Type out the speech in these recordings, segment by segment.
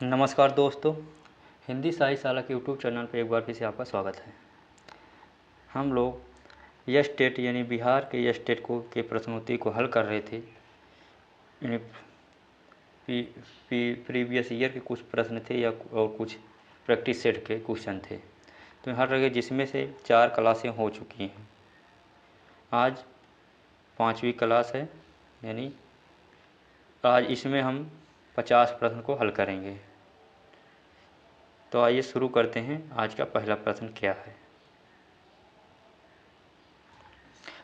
नमस्कार दोस्तों, हिंदी साहित्यशाला के यूट्यूब चैनल पर एक बार फिर से आपका स्वागत है। हम लोग यह स्टेट यानी बिहार के यह स्टेट को के प्रश्नोत्तरी को हल कर रहे थे। यानी प्रीवियस ईयर के कुछ प्रश्न थे या और कुछ प्रैक्टिस सेट के क्वेश्चन थे, तो हर जगह जिसमें से 4 क्लासें हो चुकी हैं। आज 5वीं क्लास है, यानी आज इसमें हम 50 प्रश्न को हल करेंगे। तो आइए शुरू करते हैं। आज का पहला प्रश्न क्या है?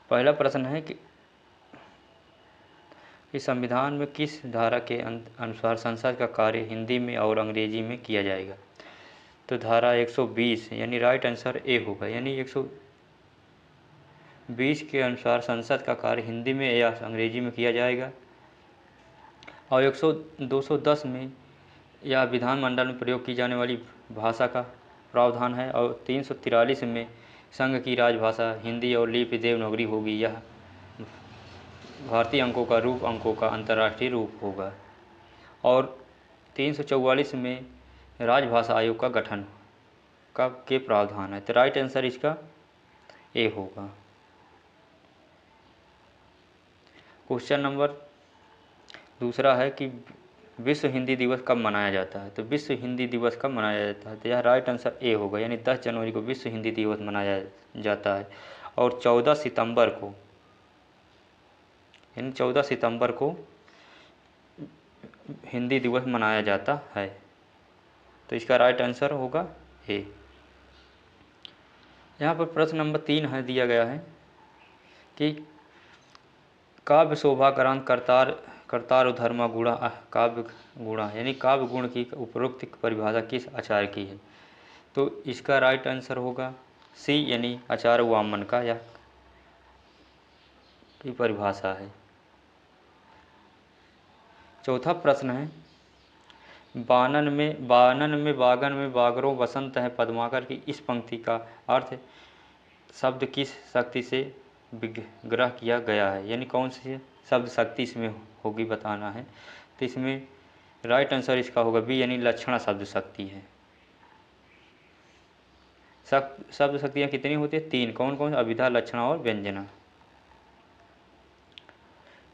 पहला प्रश्न है कि संविधान में किस धारा के अनुसार संसद का कार्य हिंदी में और अंग्रेजी में किया जाएगा? तो धारा 120 यानी राइट आंसर ए होगा। यानी 120 के अनुसार संसद का कार्य हिंदी में या अंग्रेजी में किया जाएगा। और 210 में या विधानमंडल में प्रयोग की जाने वाली भाषा का प्रावधान है। और 343 में संघ की राजभाषा हिंदी और लिपि देवनागरी होगी। यह भारतीय अंकों का अंतर्राष्ट्रीय रूप होगा। और 344 में राजभाषा आयोग का गठन के प्रावधान है। तो राइट आंसर इसका ए होगा। क्वेश्चन नंबर दूसरा है कि विश्व हिंदी दिवस कब मनाया जाता है? तो विश्व हिंदी दिवस कब मनाया जाता है? तो यह राइट आंसर ए होगा। यानी 10 जनवरी को विश्व हिंदी दिवस मनाया जाता है। और 14 सितंबर को, यानी 14 सितंबर को हिंदी दिवस मनाया जाता है। तो इसका राइट आंसर होगा ए। यहाँ पर प्रश्न नंबर 3 है, दिया गया है कि काव्य शोभा ग्रांथ कर्तार धर्म गुणा काव्य गुणा, यानी काव्य गुण की उपरोक्त परिभाषा किस आचार्य की है? तो इसका राइट आंसर होगा सी, यानी आचार्य वामन का यह की परिभाषा है। चौथा प्रश्न है बानन में बागन में बागरों बसंत है पद्माकर की इस पंक्ति का अर्थ शब्द किस शक्ति से विग्रह किया गया है? यानी कौन सी शब्द शक्ति इसमें होगी बताना है। तो इसमें राइट आंसर इसका होगा बी, यानी लक्षणा शब्द शक्ति है। शब्द शक्तियाँ कितनी होती है? 3। कौन कौन? अभिधा, लक्षणा और व्यंजना।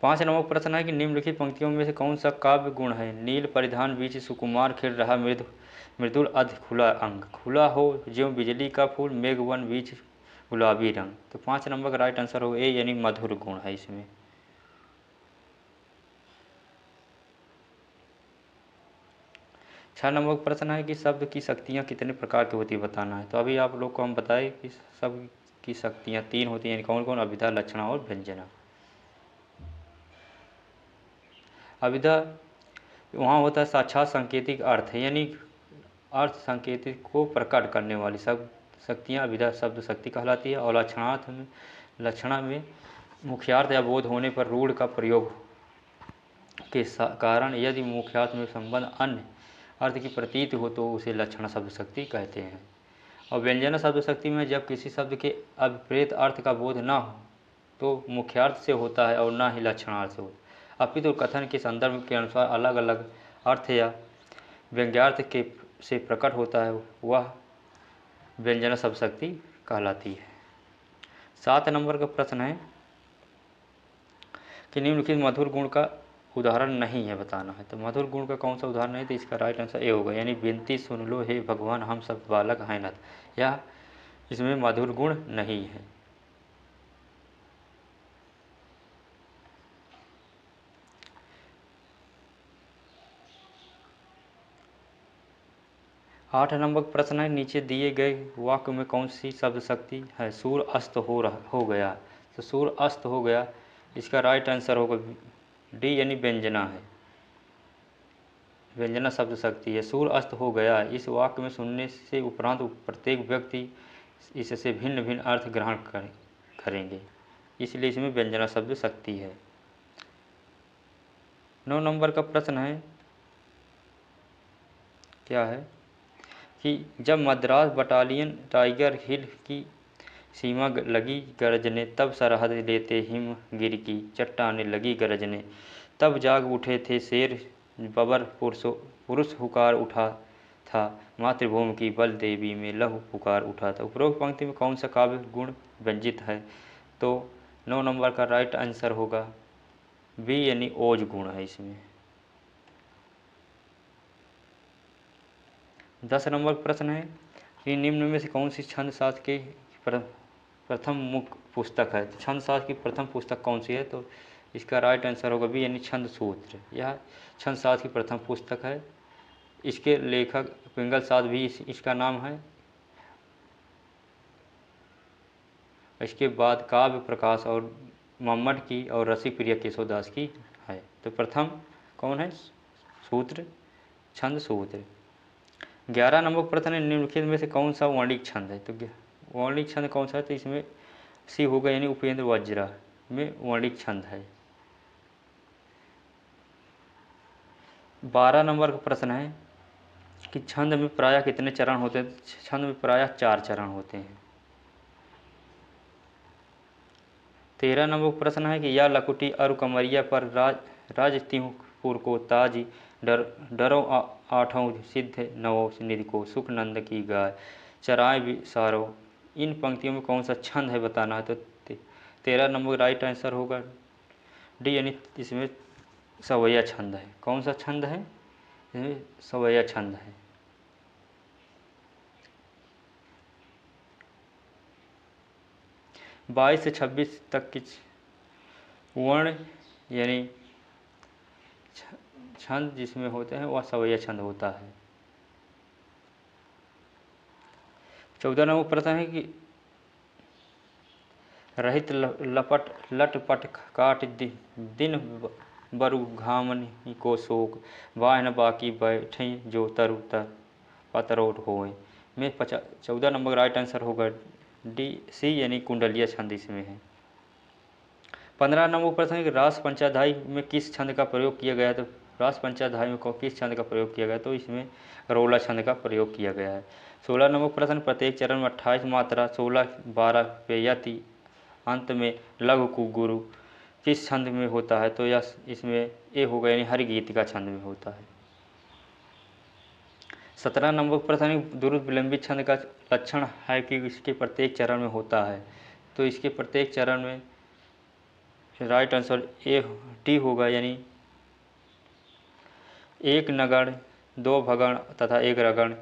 5 नंबर प्रश्न है कि निम्नलिखित पंक्तियों में से कौन सा काव्य गुण है? नील परिधान बीच सुकुमार खिल रहा मृदुल अध खुला अंग, खुला हो ज्यों बिजली का फूल मेघवन बीच गुलाबी रंग। तो 5 नंबर का राइट आंसर होगा ए, यानी मधुर गुण है इसमें। छह नंबर प्रश्न है कि शब्द की शक्तियाँ कितने प्रकार की होती है बताना है। तो अभी आप लोग को हम बताएं कि शब्द की शक्तियाँ 3 होती हैं, यानी कौन कौन? अभिधा, लक्षणा और व्यंजना। अभिधा वहाँ होता है साक्षात सांकेतिक अर्थ है, यानी अर्थ संकेतिक को प्रकट करने वाली शब्द शक्तियाँ अभिधा शब्द शक्ति कहलाती है। और लक्षणा में मुख्यार्थ या बोध होने पर रूढ़ का प्रयोग के कारण यदि मुख्यार्थ में संबंध अन्य अर्थ की प्रतीत हो तो उसे लक्षणा शब्द शक्ति कहते हैं। और व्यंजना शब्द शक्ति में जब किसी शब्द के अभिप्रेत अर्थ का बोध न हो तो मुख्यार्थ से होता है और न ही लक्षणार्थ से होता है। अपितु कथन के संदर्भ के अनुसार अलग अलग अर्थ या व्यंग्यार्थ के से प्रकट होता है, वह व्यंजना शब्द शक्ति कहलाती है। 7 नंबर का प्रश्न है कि निम्नलिखित मधुर गुण का उदाहरण नहीं है बताना है। तो मधुर गुण का कौन सा उदाहरण है? तो इसका राइट आंसर ए होगा, यानी विनती सुन लो हे भगवान हम सब बालक हैं नत, यह इसमें मधुर गुण नहीं है। आठ नंबर प्रश्न है नीचे दिए गए वाक्य में कौन सी शब्द शक्ति है? सूर्य अस्त हो गया। तो सूर्य अस्त हो गया, इसका राइट आंसर होगा डी, यानी व्यंजना है। व्यंजना शब्द शक्ति है। सूर्य अस्त हो गया इस वाक्य में सुनने से उपरांत प्रत्येक व्यक्ति इससे भिन्न भिन्न अर्थ ग्रहण करेंगे, इसलिए इसमें व्यंजना शब्द शक्ति है। 9 नंबर का प्रश्न है क्या है कि जब मद्रास बटालियन टाइगर हिल की सीमा लगी गरजने तब सरहद लेते हिमगिर की चट्टानें लगी गरजने तब जाग उठे थे शेर बबर पुरुष हुकार उठा था, मातृभूमि की बल देवी में लहू पुकार उठा था। उपरोक्त पंक्ति में कौन सा काव्य गुण व्यंजित है? तो 9 नंबर का राइट आंसर होगा बी यानी ओज गुण है इसमें। 10 नंबर का प्रश्न है कि निम्न में से कौन सी छंद शास्त्र की प्रथम मुख्य पुस्तक है? तो छंद शास्त्र की प्रथम पुस्तक कौन सी है? तो इसका राइट आंसर होगा बी यानी छंद सूत्र। यह छंद शास्त्र की प्रथम पुस्तक है। इसके लेखक पिंगल साध भी इसका नाम है। इसके बाद काव्य प्रकाश और मम्मट की और रसिक प्रिया केशवदास की है। तो प्रथम कौन है? सूत्र, छंद सूत्र। 11 नंबर प्रश्न है निम्नलिखित में से कौन सा वर्णिक छंद है? तो वर्णिक छंद कौन सा है? तो इसमें सी होगा यानी उपेंद्र वज्रा में वर्णिक छंद है। 12 नंबर का प्रश्न है कि छंद में प्रायः कितने चरण होते हैं? छंद में प्रायः 4 चरण होते हैं। 13 नंबर प्रश्न है कि या लकुटी अरु कमरिया पर राज तिहुपुर को ताजी डरो आठों सिद्ध नवो निधि को सुख नंद की गाय चराए विसारो। इन पंक्तियों में कौन सा छंद है बताना है। तो 13 नंबर राइट आंसर होगा डी यानी इसमें सवैया छंद है। कौन सा छंद है? इसमें सवैया छंद है। 22 से 26 तक की वर्ण यानी छंद जिसमें होते हैं वह सवैया छंद होता है। 14 नंबर प्रश्न है कि रहित लटपट काट दिन बरु घामनी को शोक वाहन बाकी बैठे जो तरु तर पतरोट होए में 14 नंबर राइट आंसर होगा डी सी यानी कुंडलिया छंद इसमें है। 15 नंबर प्रश्न है कि रास पंचाध्यायी में किस छंद का प्रयोग किया गया? तो रास पंचाध्यायी में किस छंद का प्रयोग किया गया? तो इसमें रोला छंद का प्रयोग किया गया है। 16 नंबर प्रश्न प्रत्येक चरण में 28 मात्रा 16-12 पे यति अंत में लघु कु गुरु किस छंद में होता है? तो यह इसमें ए होगा यानी हरि गीतिका छंद में होता है। 17 नंबर प्रश्न दुरुस्त विलंबित छंद का लक्षण है कि इसके प्रत्येक चरण में होता है। तो इसके प्रत्येक चरण में राइट आंसर ए डी होगा यानी 1 नगण 2 भगण तथा 1 रगण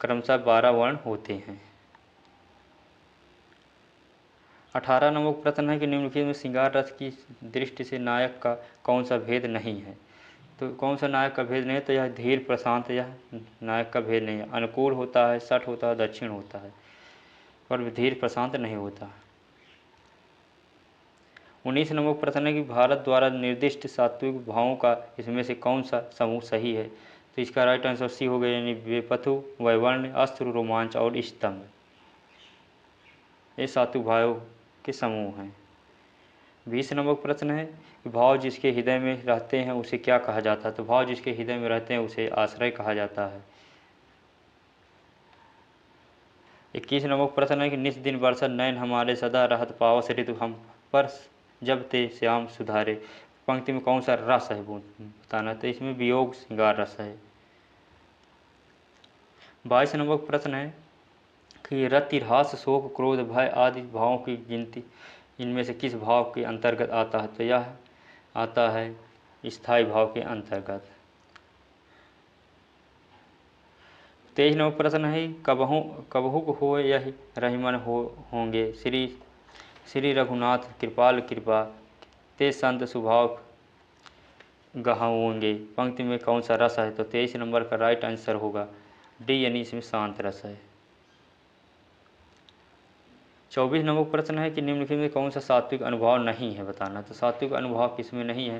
क्रमशः 12 वर्ण होते हैं। 18 नंबर प्रश्न है कि निम्नलिखित में श्रृंगार रस की दृष्टि से नायक का कौन सा भेद नहीं है? तो कौन सा नायक का भेद नहीं है? तो यह धीर प्रशांत यह नायक का भेद नहीं है। अनुकूल होता है, सठ होता है, दक्षिण होता है, पर धीर प्रशांत नहीं होता। 19 नंबर प्रश्न है कि भारत द्वारा निर्दिष्ट सात्विक भावों का इसमें से कौन सा समूह सही है? तो इसका राइट आंसर सी हो गया यानी बेपथु, वैवर्ण, अस्त्र, रोमांच और स्तंभ। ये सात्विक भावों के समूह हैं। 20 नंबर प्रश्न है कि भाव जिसके हृदय में रहते हैं उसे क्या कहा जाता है? तो भाव जिसके हृदय में रहते हैं उसे आश्रय कहा जाता है। 21 नंबर प्रश्न है कि निस दिन बरसत नयन हमारे सदा रहत पावस ऋतु हम पर जब ते श्याम सुधारे पंक्ति में कौन सा रस है वो बताना है। तो इसमें वियोग श्रृंगार रस है। 22 नंबर प्रश्न है कि रति, हास, शोक, क्रोध, भय आदि भावों की गिनती इनमें से किस भाव के अंतर्गत आता है? तो यह आता है स्थायी भाव के अंतर्गत। 23 नंबर प्रश्न है कबहु हो यही रहीमन होंगे श्री रघुनाथ कृपाल कृपा ते संत स्वभाव गहाओगे पंक्ति में कौन सा रस है? तो 23 नंबर का राइट आंसर होगा डी यानी इसमें शांत रस है। 24 नंबर प्रश्न है कि निम्नलिखित में कौन सा सात्विक अनुभव नहीं है बताना। तो सात्विक अनुभव किसमें नहीं है?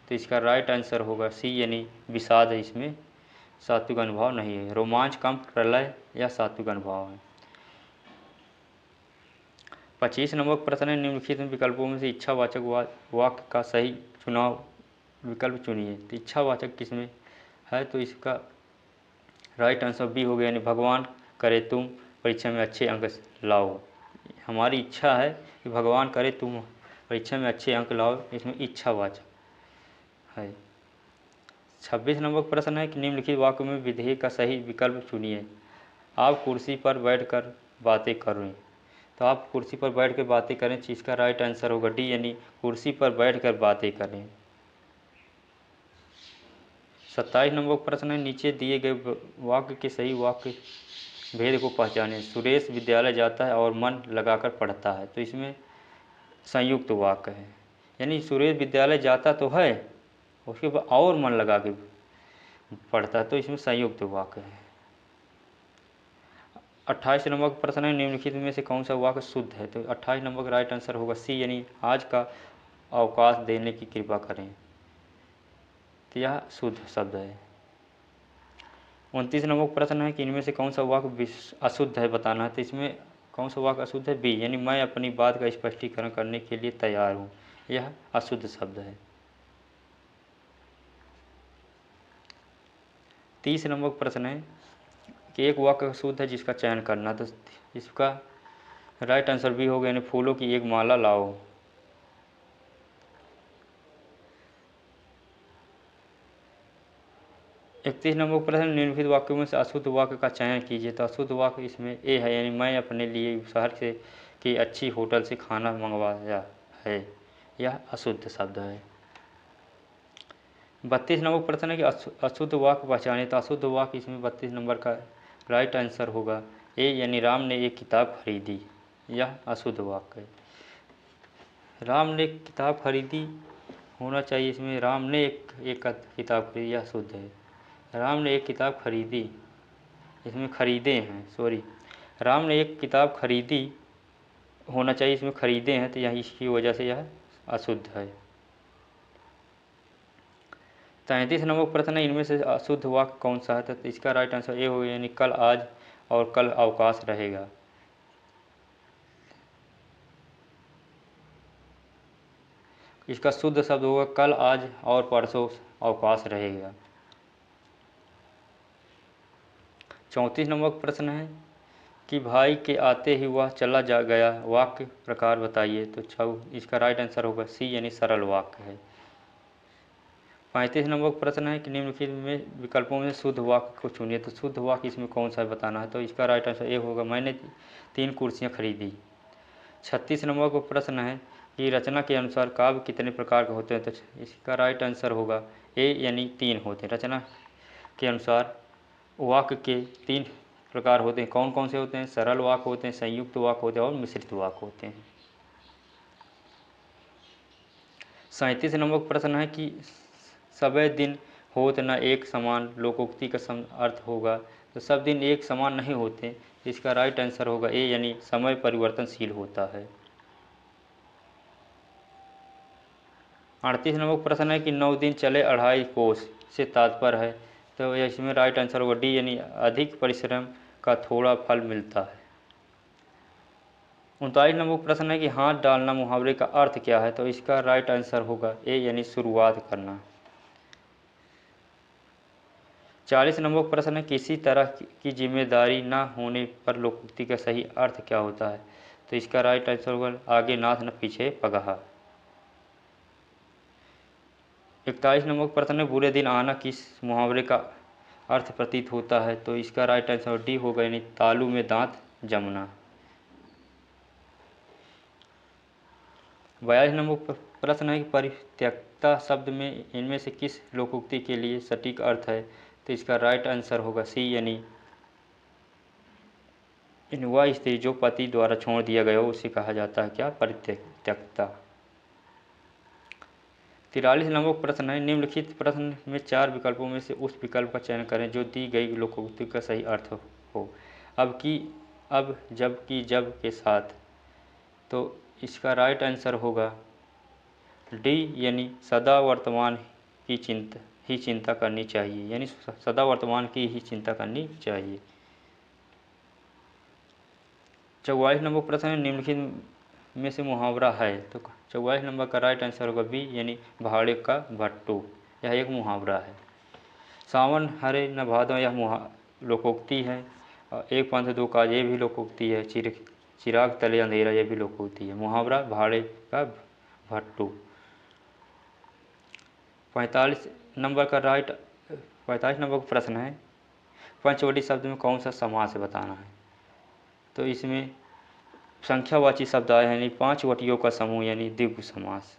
तो इसका राइट आंसर होगा सी यानी विषाद है। इसमें सात्विक अनुभव नहीं है। रोमांच, कंप, प्रलय या सात्विक अनुभव है। 25 नंबर प्रश्न है निम्नलिखित विकल्पों में से इच्छावाचक वाक्य का सही चुनाव विकल्प चुनिए। तो इच्छावाचक किसमें है? तो इसका राइट आंसर बी हो गया यानी भगवान करे तुम परीक्षा में अच्छे अंक लाओ। हमारी इच्छा है कि भगवान करे तुम परीक्षा में अच्छे अंक लाओ, इसमें इच्छावाचक है। 26 नंबर प्रश्न है कि निम्नलिखित वाक्य में विधेय का सही विकल्प चुनिए। आप कुर्सी पर बैठकर बातें करें, तो आप कुर्सी पर बैठ कर बातें करें, चीज़ का राइट आंसर होगा डी, यानी कुर्सी पर बैठकर बातें करें। 27 नंबर प्रश्न है नीचे दिए गए वाक्य के सही वाक्य भेद को पहचानें। सुरेश विद्यालय जाता है और मन लगाकर पढ़ता है, तो इसमें संयुक्त वाक्य है, यानी सुरेश विद्यालय जाता तो है, उसके बाद और मन लगा के पढ़ता है, तो इसमें संयुक्त वाक्य है। 28 नंबर का प्रश्न है निम्नलिखित में से कौन सा वाक्य शुद्ध है, तो 28 नंबर का राइट आंसर होगा सी, यानी आज का अवकाश देने की कृपा करें, तो यह शुद्ध शब्द है। 29 नंबर प्रश्न है कि इनमें से कौन सा वाक्य अशुद्ध है बताना है, तो इसमें कौन सा वाक्य अशुद्ध है, बी, यानी मैं अपनी बात का स्पष्टीकरण करने के लिए तैयार हूँ, यह अशुद्ध शब्द है। 30 नंबर प्रश्न है कि एक वाक्य शुद्ध है जिसका चयन करना, तो इसका राइट आंसर भी होगा, यानी फूलों की एक माला लाओ। 31 नंबर प्रश्न निम्नलिखित वाक्यों में से अशुद्ध वाक्य का चयन कीजिए, तो अशुद्ध वाक्य इसमें ए है, यानी मैं अपने लिए शहर से की अच्छी होटल से खाना मंगवाया है, यह अशुद्ध शब्द है। 32 नंबर प्रश्न है कि अशुद्ध वाक्य पहचाने, तो अशुद्ध वाक्य इसमें 32 नंबर का राइट आंसर होगा ए, यानी राम ने एक किताब खरीदी, यह अशुद्ध वाक्य है। राम ने एक किताब खरीदी होना चाहिए, इसमें राम ने एक किताब खरीदी, यह शुद्ध है। राम ने एक किताब खरीदी, इसमें खरीदे हैं, सॉरी, राम ने एक किताब खरीदी होना चाहिए, इसमें खरीदे हैं, तो यह इसकी वजह से यह अशुद्ध है। 33 नंबर प्रश्न है इनमें से अशुद्ध वाक्य कौन सा है, तो इसका राइट आंसर ए होगा, यानी कल आज और कल अवकाश रहेगा। इसका शुद्ध शब्द होगा कल, आज और परसों अवकाश रहेगा। 34 नंबर प्रश्न है कि भाई के आते ही वह चला जा गया, वाक्य प्रकार बताइए, तो इसका राइट आंसर होगा सी, यानी सरल वाक्य है। 35 नंबर प्रश्न है कि निम्नलिखित में विकल्पों में शुद्ध वाक्य को चुनिए, तो शुद्ध वाक्य इसमें कौन सा बताना है, तो इसका राइट आंसर ए होगा, मैंने 3 कुर्सियाँ खरीदी। 36 नंबर का प्रश्न है कि रचना के अनुसार काव्य कितने प्रकार के होते हैं, तो इसका राइट आंसर होगा ए, यानी 3 होते हैं। रचना के अनुसार वाक्य के 3 प्रकार होते हैं, कौन कौन से होते हैं, सरल वाक्य होते हैं, संयुक्त वाक्य होते हैं और मिश्रित वाक्य होते हैं। 37 नंबर प्रश्न है कि सबे दिन होत न एक समान, लोकोक्ति का अर्थ होगा, तो सब दिन एक समान नहीं होते, इसका राइट आंसर होगा ए, यानी समय परिवर्तनशील होता है। 38 नंबर प्रश्न है कि 9 दिन चले 2.5 कोस से तात्पर्य है, तो इसमें राइट आंसर होगा डी, यानी अधिक परिश्रम का थोड़ा फल मिलता है। 39 नंबर प्रश्न है कि हाथ डालना मुहावरे का अर्थ क्या है, तो इसका राइट आंसर होगा ए, यानी शुरुआत करना। 40 नंबर प्रश्न है किसी तरह की जिम्मेदारी न होने पर लोकोक्ति का सही अर्थ क्या होता है, तो इसका राइट आंसर होगा आगे नाथ न पीछे पगहा। 41 नंबर प्रश्न है बुरे दिन आना किस मुहावरे का अर्थ प्रतीत होता है, तो इसका राइट आंसर डी होगा, यानी तालू में दांत जमना। 42 नंबर प्रश्न है कि परित्यक्ता शब्द में इनमें से किस लोकोक्ति के लिए सटीक अर्थ है, तो इसका राइट आंसर होगा सी, यानी वह स्त्री जो पति द्वारा छोड़ दिया गया हो उसे कहा जाता है क्या, परित्यक्ता। 43 नंबर प्रश्न है निम्नलिखित प्रश्न में 4 विकल्पों में से उस विकल्प का चयन करें जो दी गई लोकोक्ति का सही अर्थ हो। अब की, अब, जब की, जब के साथ, तो इसका राइट आंसर होगा डी, यानी सदा वर्तमान की चिंता करनी चाहिए, यानी सदा वर्तमान की ही चिंता करनी चाहिए। 44 नंबर प्रश्न है निम्नलिखित में से मुहावरा है, तो 44 नंबर का राइट आंसर होगा बी, यानी भाड़े का भट्टू, यह एक मुहावरा है। सावन हरे न भादो, यह लोकोक्ति है। एक पंथ दो काज, ये भी लोकोक्ति है। चिराग तले अंधेरा, यह भी लोकोक्ति है। मुहावरा भाड़े का भट्टू। 45 नंबर का राइट 45 नंबर का प्रश्न है, पंचवटी शब्द में कौन सा समास है बताना है। तो इसमें संख्यावाची शब्द आए यानी 5 वटियों का समूह यानी द्विगु समास।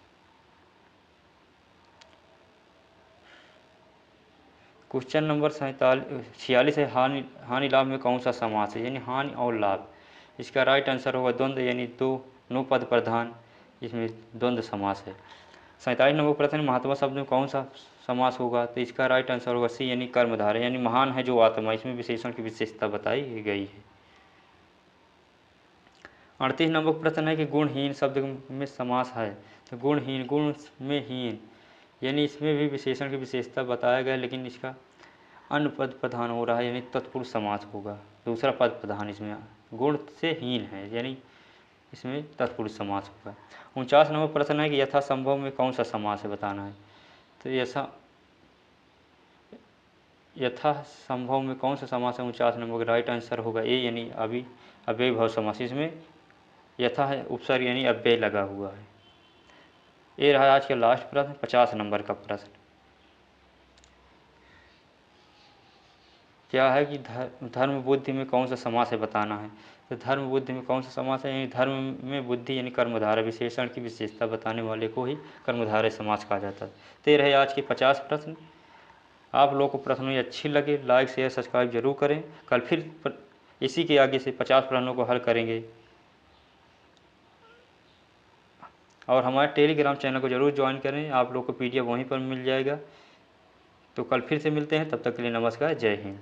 क्वेश्चन नंबर 46 है, हानि लाभ में कौन सा समास है, यानी हानि और लाभ। इसका राइट आंसर होगा द्वंद्व, यानी दो पद प्रधान, इसमें द्वंद्व समास है। 47 नंबर प्रश्न, महात्मा शब्द में कौन सा समास होगा, तो इसका राइट आंसर होगा सी, यानी कर्मधारय, यानी महान है जो आत्मा, इसमें विशेषण की विशेषता बताई गई है। 38 नंबर प्रश्न है कि गुणहीन शब्द में समास है, तो गुणहीन, गुण में हीन, यानी इसमें भी विशेषण की विशेषता बताया गया, लेकिन इसका अन्य पद प्रधान हो रहा है, यानी तत्पुरुष समास होगा, दूसरा पद प्रधान इसमें गुण से हीन है, यानी इसमें तत्पुरुष समास होगा। 49 नंबर प्रश्न है कि यथासंभव में कौन सा समास है बताना है, तो यथासंभव में कौन सा समास है 49 नंबर का राइट आंसर होगा ए, यानी अव्ययी भाव समास। इसमें यथा है उपसर्ग यानी अव्यय लगा हुआ है। ये रहा आज का लास्ट प्रश्न, 50 नंबर का प्रश्न क्या है कि धर्म बुद्धि में कौन सा समास है बताना है। तो धर्म बुद्धि में कौन सा समास है, यानी धर्म में बुद्धि यानी कर्मधारय, विशेषण की विशेषता बताने वाले को ही कर्मधारय समास कहा जाता है। तो ये रहे आज के 50 प्रश्न। आप लोगों को प्रश्न अच्छी लगे लाइक शेयर सब्सक्राइब जरूर करें। कल फिर इसी के आगे से 50 प्रश्नों को हल करेंगे, और हमारे टेलीग्राम चैनल को जरूर ज्वाइन करें, आप लोग को PDF वहीं पर मिल जाएगा। तो कल फिर से मिलते हैं, तब तक के लिए नमस्कार, जय हिंद।